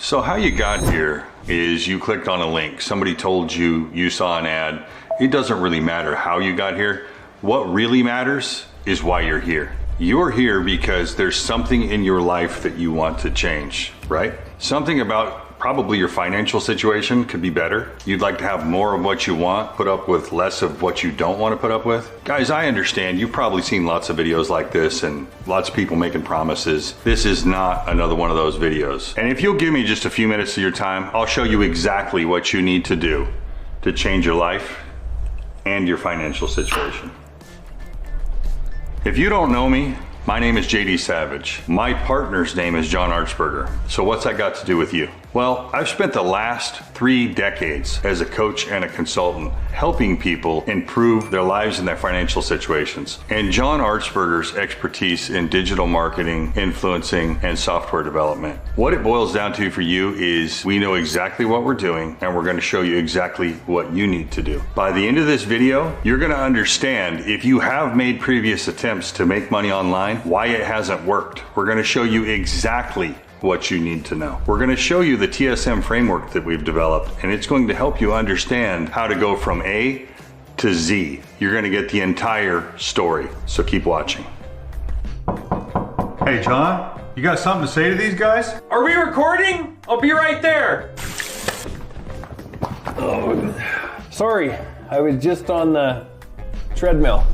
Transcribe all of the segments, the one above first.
So how you got here is you clicked on a link. Somebody told you, you saw an ad. It doesn't really matter how you got here. What really matters is why you're here. You're here because there's something in your life that you want to change, right? Something about probably your financial situation could be better. You'd like to have more of what you want, put up with less of what you don't want to put up with. Guys, I understand you've probably seen lots of videos like this and lots of people making promises. This is not another one of those videos. And if you'll give me just a few minutes of your time, I'll show you exactly what you need to do to change your life and your financial situation. If you don't know me, my name is JD Savage. My partner's name is John Artsberger. So what's that got to do with you? Well, I've spent the last 3 decades as a coach and a consultant helping people improve their lives and their financial situations. And John Artsberger's expertise in digital marketing, influencing, and software development. What it boils down to for you is we know exactly what we're doing and we're going to show you exactly what you need to do. By the end of this video, you're going to understand if you have made previous attempts to make money online, why it hasn't worked. We're going to show you exactly what you need to know. We're going to show you the TSM framework that we've developed, and it's going to help you understand how to go from A to Z. You're going to get the entire story, so keep watching. Hey John, you got something to say to these guys? Are we recording? I'll be right there. Sorry, I was just on the treadmill.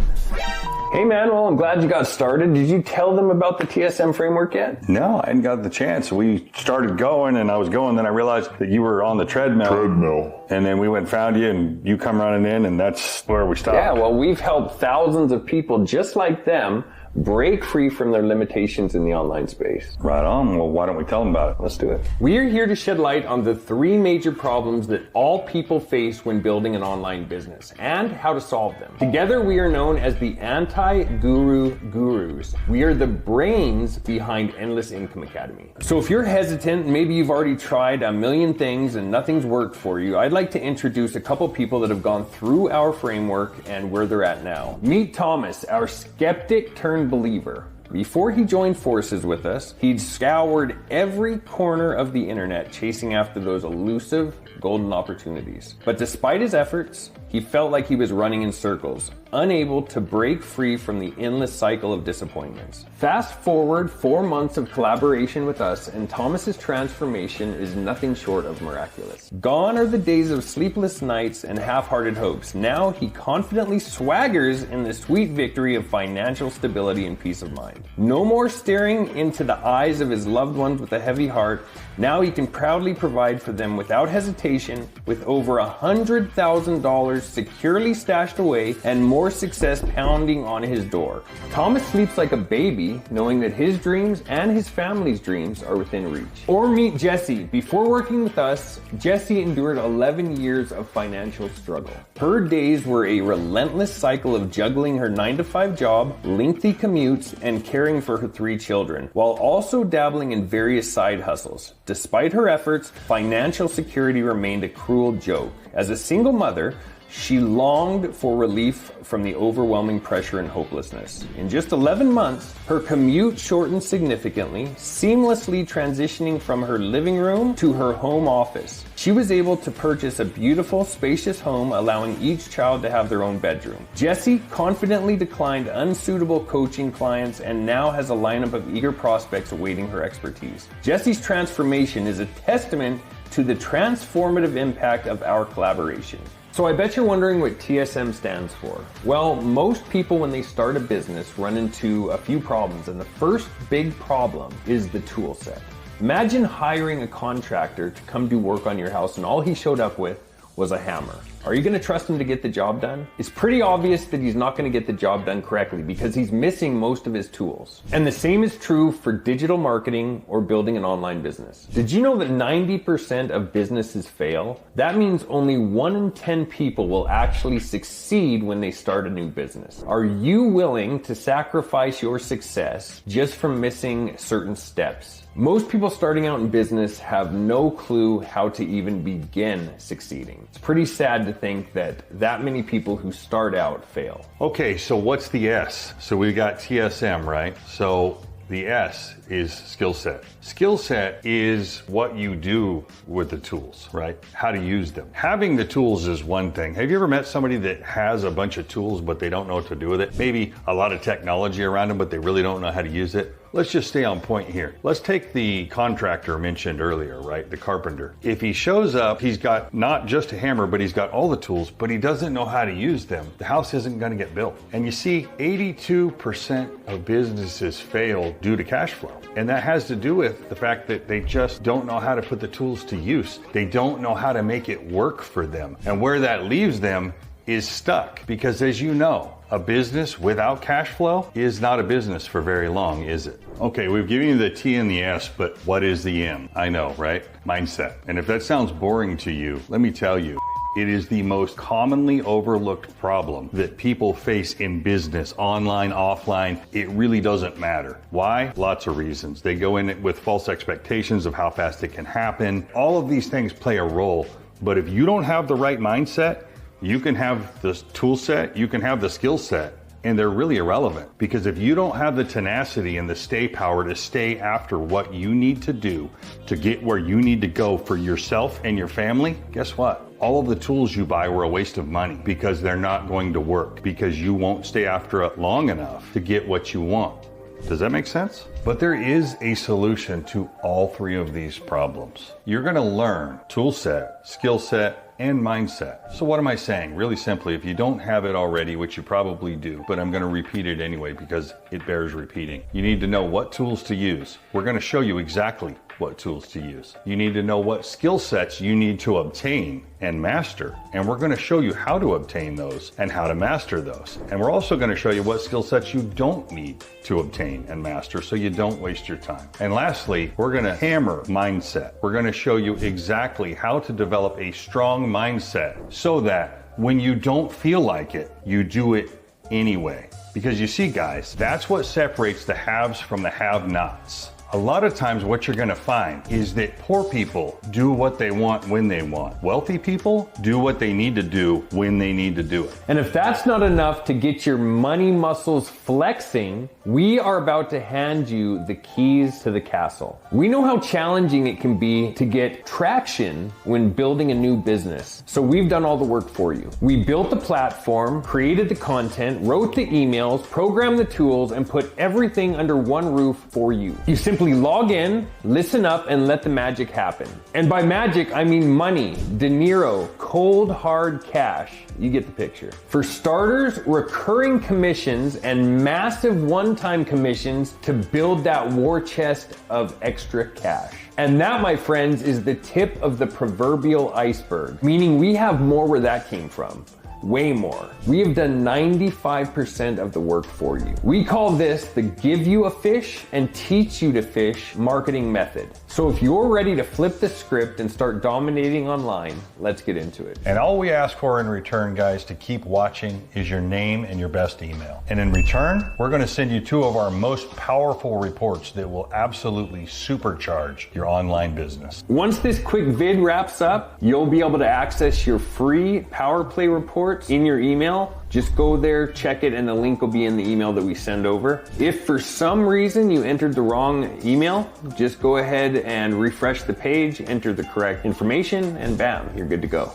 Hey man, well I'm glad you got started. Did you tell them about the TSM framework yet? No, I hadn't got the chance. We started going and I was going, then I realized that you were on the treadmill. And then we went and found you and you come running in and that's where we stopped. Yeah, well we've helped thousands of people just like them break free from their limitations in the online space. Right on. Well, why don't we tell them about it? Let's do it. We are here to shed light on the 3 major problems that all people face when building an online business and how to solve them. Together, we are known as the Anti-Guru Gurus. We are the brains behind Endless Income Academy. So if you're hesitant, maybe you've already tried a million things and nothing's worked for you, I'd like to introduce a couple people that have gone through our framework and where they're at now. Meet Thomas, our skeptic turned believer. Before he joined forces with us, he'd scoured every corner of the internet chasing after those elusive golden opportunities. But despite his efforts, he felt like he was running in circles, unable to break free from the endless cycle of disappointments. Fast forward 4 months of collaboration with us, and Thomas's transformation is nothing short of miraculous. Gone are the days of sleepless nights and half-hearted hopes. Now he confidently swaggers in the sweet victory of financial stability and peace of mind. No more staring into the eyes of his loved ones with a heavy heart. Now he can proudly provide for them without hesitation, with over $100,000 securely stashed away and more success pounding on his door. Thomas sleeps like a baby, knowing that his dreams and his family's dreams are within reach. Or meet Jessie. Before working with us, Jessie endured 11 years of financial struggle. Her days were a relentless cycle of juggling her 9-to-5 job, lengthy commutes, and caring for her 3 children, while also dabbling in various side hustles. Despite her efforts, financial security remained a cruel joke. As a single mother, she longed for relief from the overwhelming pressure and hopelessness. In just 11 months, her commute shortened significantly, seamlessly transitioning from her living room to her home office. She was able to purchase a beautiful, spacious home, allowing each child to have their own bedroom. Jessie confidently declined unsuitable coaching clients and now has a lineup of eager prospects awaiting her expertise. Jessie's transformation is a testament to the transformative impact of our collaboration. So I bet you're wondering what TSM stands for. Well, most people when they start a business run into a few problems, and the first big problem is the tool set. Imagine hiring a contractor to come do work on your house and all he showed up with was a hammer. Are you going to trust him to get the job done? It's pretty obvious that he's not going to get the job done correctly because he's missing most of his tools. And the same is true for digital marketing or building an online business. Did you know that 90% of businesses fail? That means only 1 in 10 people will actually succeed when they start a new business. Are you willing to sacrifice your success just from missing certain steps? Most people starting out in business have no clue how to even begin succeeding. It's pretty sad to think that many people who start out fail. Okay, so what's the S? So we got TSM, right? So the S is skill set. Skill set is what you do with the tools, right? How to use them. Having the tools is one thing. Have you ever met somebody that has a bunch of tools, but they don't know what to do with it? Maybe a lot of technology around them, but they really don't know how to use it? Let's just stay on point here. Let's take the contractor mentioned earlier, right? The carpenter. If he shows up, he's got not just a hammer, but he's got all the tools, but he doesn't know how to use them. The house isn't going to get built. And you see, 82% of businesses fail due to cash flow. And that has to do with the fact that they just don't know how to put the tools to use. They don't know how to make it work for them. And where that leaves them is stuck. Because as you know, a business without cash flow is not a business for very long, is it? Okay, we've given you the T and the S, but what is the M? I know, right? Mindset. And if that sounds boring to you, let me tell you, it is the most commonly overlooked problem that people face in business, online, offline. It really doesn't matter. Why? Lots of reasons. They go in with false expectations of how fast it can happen. All of these things play a role, but if you don't have the right mindset, you can have the tool set, you can have the skill set, and they're really irrelevant. Because if you don't have the tenacity and the stay power to stay after what you need to do to get where you need to go for yourself and your family, guess what? All of the tools you buy were a waste of money because they're not going to work, because you won't stay after it long enough to get what you want. Does that make sense? But there is a solution to all three of these problems. You're going to learn tool set, skill set, and mindset. So what am I saying? Really simply, if you don't have it already, which you probably do, but I'm going to repeat it anyway because it bears repeating. You need to know what tools to use. We're going to show you exactly what tools to use. You need to know what skill sets you need to obtain and master. And we're going to show you how to obtain those and how to master those. And we're also going to show you what skill sets you don't need to obtain and master so you don't waste your time. And lastly, we're going to hammer mindset. We're going to show you exactly how to develop a strong mindset so that when you don't feel like it, you do it anyway. Because you see, guys, that's what separates the haves from the have-nots. A lot of times what you're going to find is that poor people do what they want when they want. Wealthy people do what they need to do when they need to do it. And if that's not enough to get your money muscles flexing, we are about to hand you the keys to the castle. We know how challenging it can be to get traction when building a new business. So we've done all the work for you. We built the platform, created the content, wrote the emails, programmed the tools, and put everything under one roof for you. You simply log in, listen up, and let the magic happen. And by magic, I mean money, De Niro, cold hard cash. You get the picture. For starters, recurring commissions and massive one-time commissions to build that war chest of extra cash. And that, my friends, is the tip of the proverbial iceberg, meaning we have more where that came from. Way more. We have done 95% of the work for you. We call this the give you a fish and teach you to fish marketing method. So if you're ready to flip the script and start dominating online, let's get into it. And all we ask for in return, guys, to keep watching is your name and your best email. And in return, we're going to send you 2 of our most powerful reports that will absolutely supercharge your online business. Once this quick vid wraps up, you'll be able to access your free Power Play report in your email. Just go there, check it, and the link will be in the email that we send over. If for some reason you entered the wrong email, just go ahead and refresh the page, enter the correct information, and bam, you're good to go.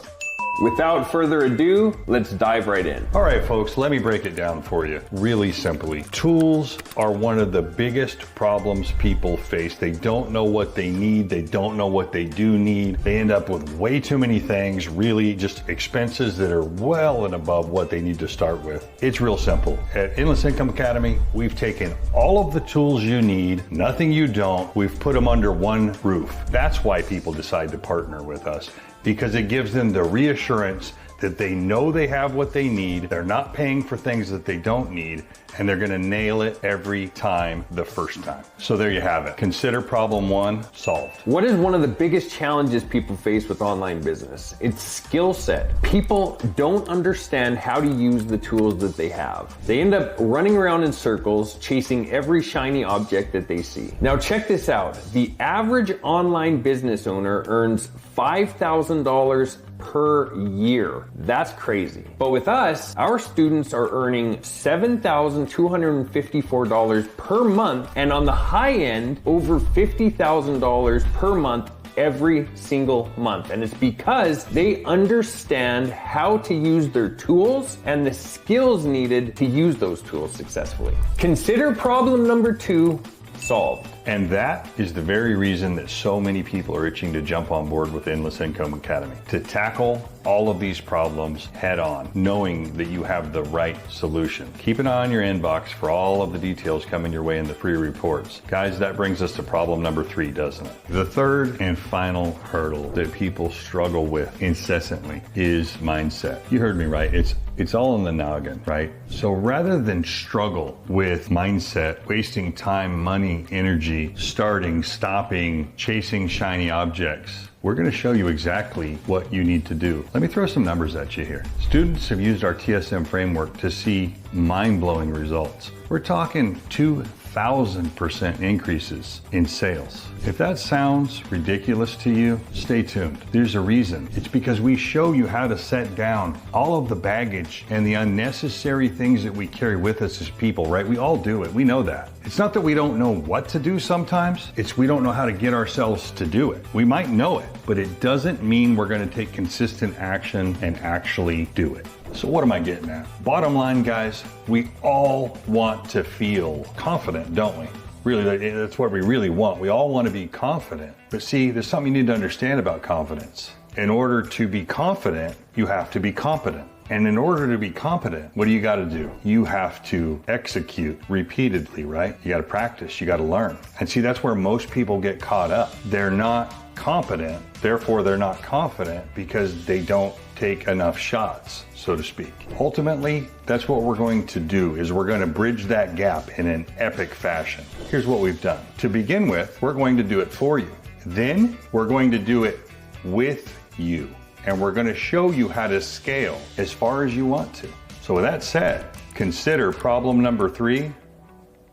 Without further ado, let's dive right in. All right, folks, let me break it down for you really simply. Tools are one of the biggest problems people face. They don't know what they need. They don't know what they do need. They end up with way too many things, really just expenses that are well and above what they need to start with. It's real simple. At Endless Income Academy, we've taken all of the tools you need, nothing you don't. We've put them under one roof. That's why people decide to partner with us, because it gives them the reassurance that they know they have what they need, they're not paying for things that they don't need, and they're gonna nail it every time the first time. So there you have it. Consider problem 1 solved. What is one of the biggest challenges people face with online business? It's skill set. People don't understand how to use the tools that they have. They end up running around in circles, chasing every shiny object that they see. Now check this out. The average online business owner earns $5,000 per year. That's crazy. But with us, our students are earning $7,254 per month, and on the high end, over $50,000 per month every single month. And it's because they understand how to use their tools and the skills needed to use those tools successfully. Consider problem number 2 solved. And that is the very reason that so many people are itching to jump on board with Endless Income Academy, to tackle all of these problems head on, knowing that you have the right solution. Keep an eye on your inbox for all of the details coming your way in the free reports. Guys, that brings us to problem number 3, doesn't it? The third and final hurdle that people struggle with incessantly is mindset. You heard me right. It's all in the noggin, right? So rather than struggle with mindset, wasting time, money, energy, starting, stopping, chasing shiny objects, we're going to show you exactly what you need to do. Let me throw some numbers at you here. Students have used our TSM framework to see mind-blowing results. We're talking 2,000% increases in sales. If that sounds ridiculous to you, stay tuned. There's a reason. It's because we show you how to set down all of the baggage and the unnecessary things that we carry with us as people, right? We all do it. We know that. It's not that we don't know what to do sometimes. It's we don't know how to get ourselves to do it. We might know it, but it doesn't mean we're going to take consistent action and actually do it. So what am I getting at? Bottom line, guys, we all want to feel confident, don't we? Really, that's what we really want. We all want to be confident. But see, there's something you need to understand about confidence. In order to be confident, you have to be competent. And in order to be competent, what do you got to do? You have to execute repeatedly, right? You got to practice, you got to learn. And see, that's where most people get caught up. They're not competent, therefore they're not confident because they don't take enough shots, so to speak. Ultimately, that's what we're going to do, is we're going to bridge that gap in an epic fashion. Here's what we've done. To begin with, we're going to do it for you. Then we're going to do it with you. And we're going to show you how to scale as far as you want to. So with that said, consider problem number 3,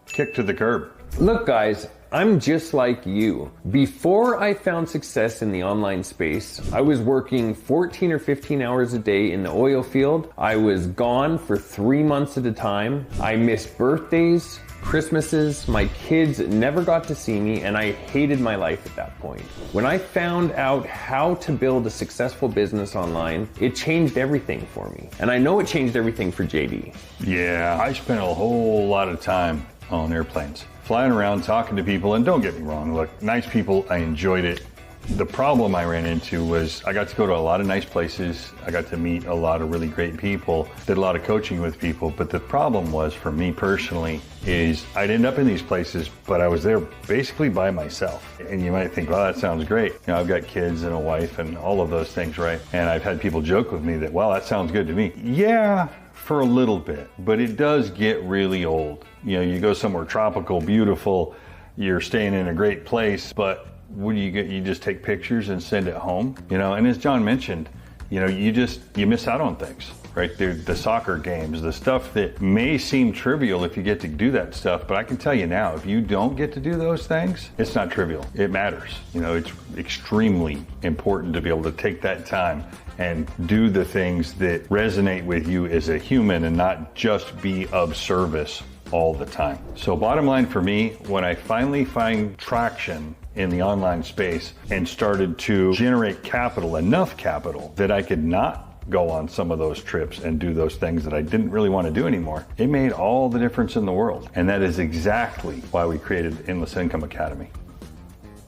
kick to the curb. Look, guys, I'm just like you. Before I found success in the online space, I was working 14 or 15 hours a day in the oil field. I was gone for 3 months at a time. I missed birthdays, Christmases, my kids never got to see me, and I hated my life at that point. When I found out how to build a successful business online, it changed everything for me. And I know it changed everything for JD. Yeah, I spent a whole lot of time on airplanes, flying around, talking to people, and don't get me wrong, look, nice people, I enjoyed it. The problem I ran into was I got to go to a lot of nice places. I got to meet a lot of really great people, did a lot of coaching with people. But the problem was, for me personally, is I'd end up in these places, but I was there basically by myself. And you might think, well, that sounds great. You know, I've got kids and a wife and all of those things, right? And I've had people joke with me that, well, that sounds good to me. Yeah, for a little bit, but it does get really old. You know, you go somewhere tropical, beautiful, you're staying in a great place, but what do you get? You just take pictures and send it home, you know? And as John mentioned, you know, you miss out on things, right? The soccer games, the stuff that may seem trivial if you get to do that stuff, but I can tell you now, if you don't get to do those things, it's not trivial. It matters. You know, it's extremely important to be able to take that time and do the things that resonate with you as a human and not just be of service all the time. So bottom line for me, when I finally find traction in the online space and started to generate capital, enough capital that I could not go on some of those trips and do those things that I didn't really want to do anymore, it made all the difference in the world. And that is exactly why we created Endless Income Academy.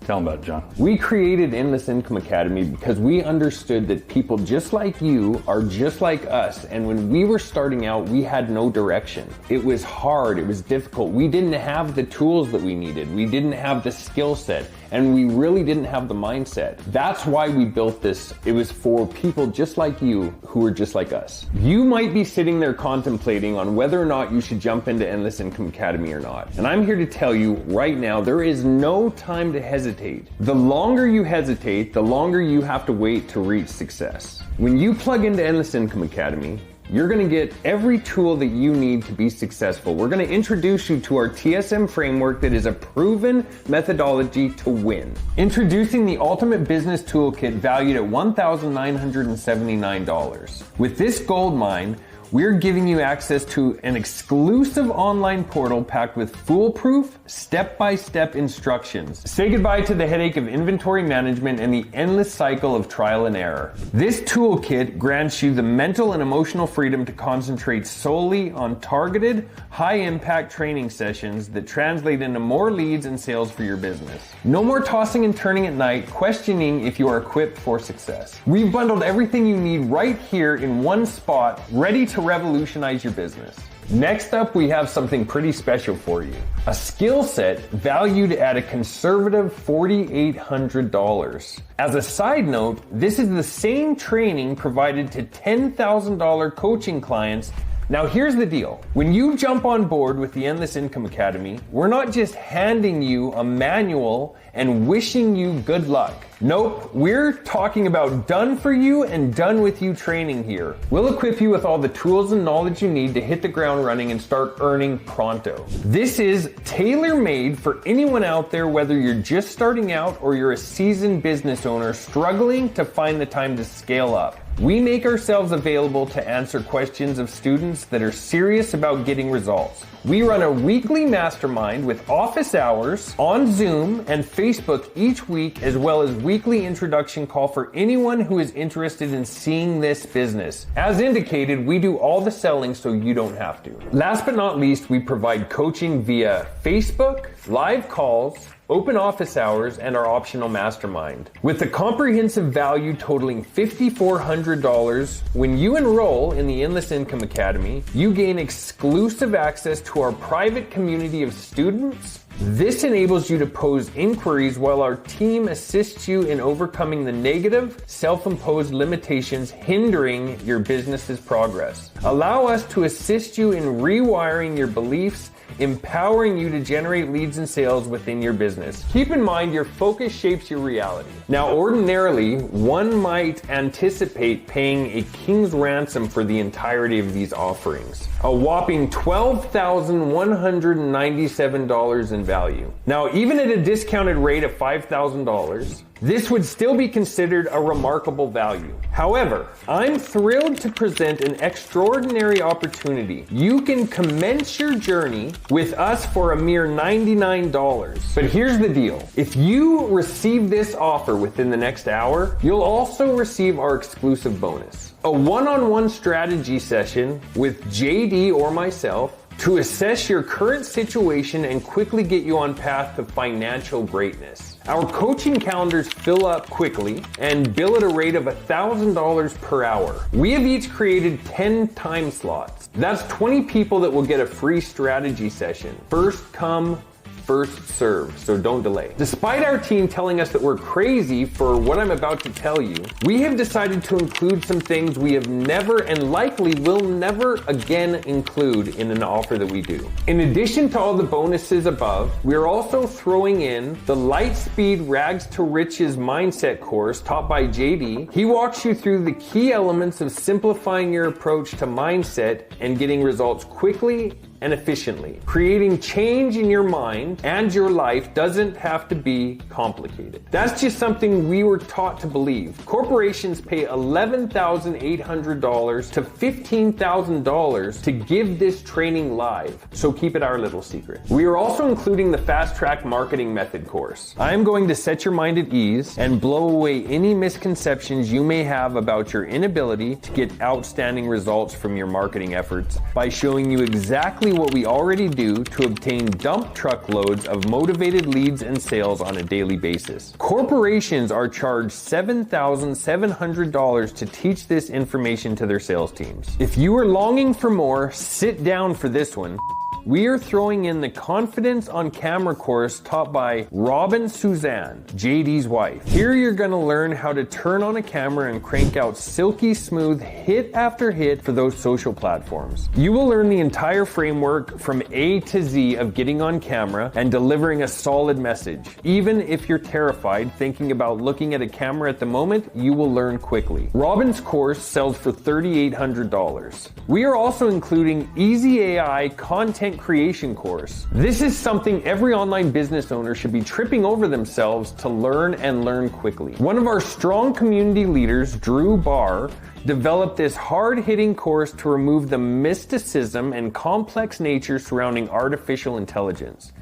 Tell them about it, John. We created Endless Income Academy because we understood that people just like you are just like us. And when we were starting out, we had no direction. It was hard. It was difficult. We didn't have the tools that we needed. We didn't have the skill set. And we really didn't have the mindset. That's why we built this. It was for people just like you who are just like us. You might be sitting there contemplating on whether or not you should jump into Endless Income Academy or not. And I'm here to tell you right now, there is no time to hesitate. The longer you hesitate, the longer you have to wait to reach success. When you plug into Endless Income Academy, you're going to get every tool that you need to be successful. We're going to introduce you to our TSM framework that is a proven methodology to win. Introducing the Ultimate Business Toolkit valued at $1,979. With this gold mine, we're giving you access to an exclusive online portal packed with foolproof, step-by-step instructions. Say goodbye to the headache of inventory management and the endless cycle of trial and error. This toolkit grants you the mental and emotional freedom to concentrate solely on targeted, high-impact training sessions that translate into more leads and sales for your business. No more tossing and turning at night, questioning if you are equipped for success. We've bundled everything you need right here in one spot, ready to revolutionize your business. Next up, we have something pretty special for you. A skill set valued at a conservative $4,800. As a side note, this is the same training provided to $10,000 coaching clients. Now here's the deal. When you jump on board with the Endless Income Academy, we're not just handing you a manual and wishing you good luck. Nope, we're talking about done for you and done with you training here. We'll equip you with all the tools and knowledge you need to hit the ground running and start earning pronto. This is tailor-made for anyone out there, whether you're just starting out or you're a seasoned business owner struggling to find the time to scale up. We make ourselves available to answer questions of students that are serious about getting results. We run a weekly mastermind with office hours on Zoom and Facebook each week, as well as weekly introduction call for anyone who is interested in seeing this business. As indicated, we do all the selling so you don't have to. Last but not least, we provide coaching via Facebook, live calls, open office hours, and our optional mastermind. With the comprehensive value totaling $5,400, when you enroll in the Endless Income Academy, you gain exclusive access to our private community of students. This enables you to pose inquiries while our team assists you in overcoming the negative, self-imposed limitations hindering your business's progress. Allow us to assist you in rewiring your beliefs, empowering you to generate leads and sales within your business. Keep in mind, your focus shapes your reality. Now, ordinarily, one might anticipate paying a king's ransom for the entirety of these offerings, a whopping $12,197 in value. Now, even at a discounted rate of $5,000, this would still be considered a remarkable value. However, I'm thrilled to present an extraordinary opportunity. You can commence your journey with us for a mere $99. But here's the deal. If you receive this offer within the next hour, you'll also receive our exclusive bonus. A one-on-one strategy session with JD or myself to assess your current situation and quickly get you on path to financial greatness. Our coaching calendars fill up quickly and bill at a rate of $1,000 per hour. We have each created 10 time slots. That's 20 people that will get a free strategy session. First come, first serve, so don't delay. Despite our team telling us that we're crazy for what I'm about to tell you, we have decided to include some things we have never and likely will never again include in an offer that we do. In addition to all the bonuses above, we're also throwing in the Lightspeed Rags to Riches mindset course taught by JD. He walks you through the key elements of simplifying your approach to mindset and getting results quickly and efficiently. Creating change in your mind and your life doesn't have to be complicated. That's just something we were taught to believe. Corporations pay $11,800 to $15,000 to give this training live, so keep it our little secret. We are also including the Fast Track Marketing Method course. I am going to set your mind at ease and blow away any misconceptions you may have about your inability to get outstanding results from your marketing efforts by showing you exactly what we already do to obtain dump truck loads of motivated leads and sales on a daily basis. Corporations are charged $7,700 to teach this information to their sales teams. If you are longing for more, sit down for this one. we are throwing in the Confidence on Camera course taught by Robin Suzanne, JD's wife. Here you're going to learn how to turn on a camera and crank out silky smooth hit after hit for those social platforms. You will learn the entire framework from A to Z of getting on camera and delivering a solid message. Even if you're terrified thinking about looking at a camera at the moment, you will learn quickly. Robin's course sells for $3,800. We are also including Easy AI Content Creation course. This is something every online business owner should be tripping over themselves to learn and learn quickly. One of our strong community leaders, Drew Barr, developed this hard-hitting course to remove the mysticism and complex nature surrounding artificial intelligence.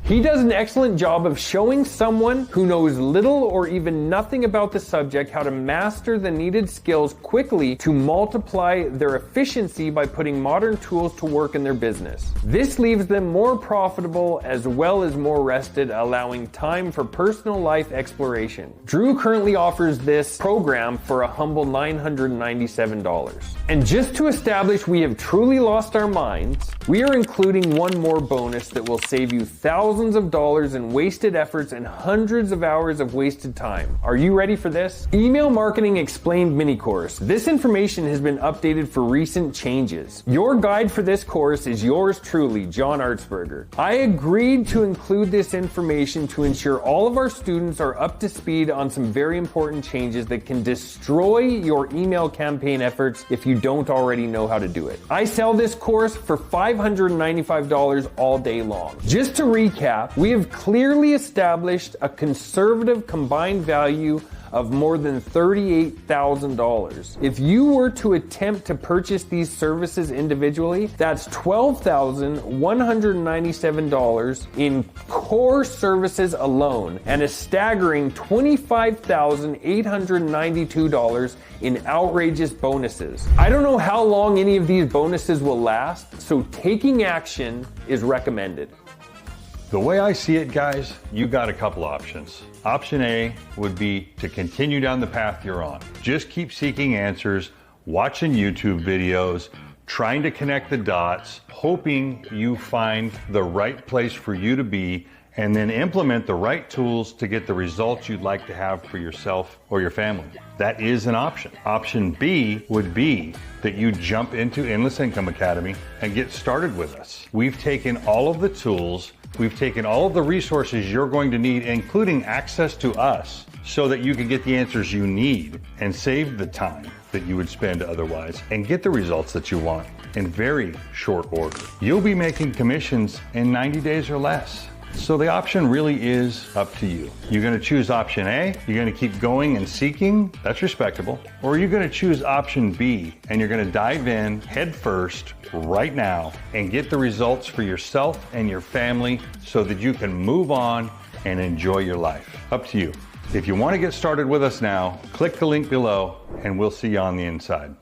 He does an excellent job of showing someone who knows little or even nothing about the subject how to master the needed skills quickly to multiply their efficiency by putting modern tools to work in their business. This leaves them more profitable as well as more rested, allowing time for personal life exploration. Drew currently offers this program for a humble $997. And just to establish we have truly lost our minds, we are including one more bonus that will save you thousands of dollars in wasted efforts and hundreds of hours of wasted time. Are you ready for this? Email Marketing Explained mini course. This information has been updated for recent changes. Your guide for this course is yours truly, John Artsberger. I agreed to include this information to ensure all of our students are up to speed on some very important changes that can destroy your email campaign efforts if you don't already know how to do it. I sell this course for $595 all day long. Just to recap, we have clearly established a conservative combined value of more than $38,000. If you were to attempt to purchase these services individually, that's $12,197 in core services alone and a staggering $25,892 in outrageous bonuses. I don't know how long any of these bonuses will last, so taking action is recommended. The way I see it, guys, you got a couple options. Option A would be to continue down the path you're on. Just keep seeking answers, watching YouTube videos, trying to connect the dots, hoping you find the right place for you to be, and then implement the right tools to get the results you'd like to have for yourself or your family. That is an option. Option B would be that you jump into Endless Income Academy and get started with us. We've taken all of the tools, we've taken all of the resources you're going to need, including access to us, so that you can get the answers you need and save the time that you would spend otherwise and get the results that you want in very short order. You'll be making commissions in 90 days or less. So the option really is up to you. You're going to choose option A, you're going to keep going and seeking, that's respectable, or you're going to choose option B and you're going to dive in head first right now and get the results for yourself and your family so that you can move on and enjoy your life. Up to you. If you want to get started with us now, click the link below and we'll see you on the inside.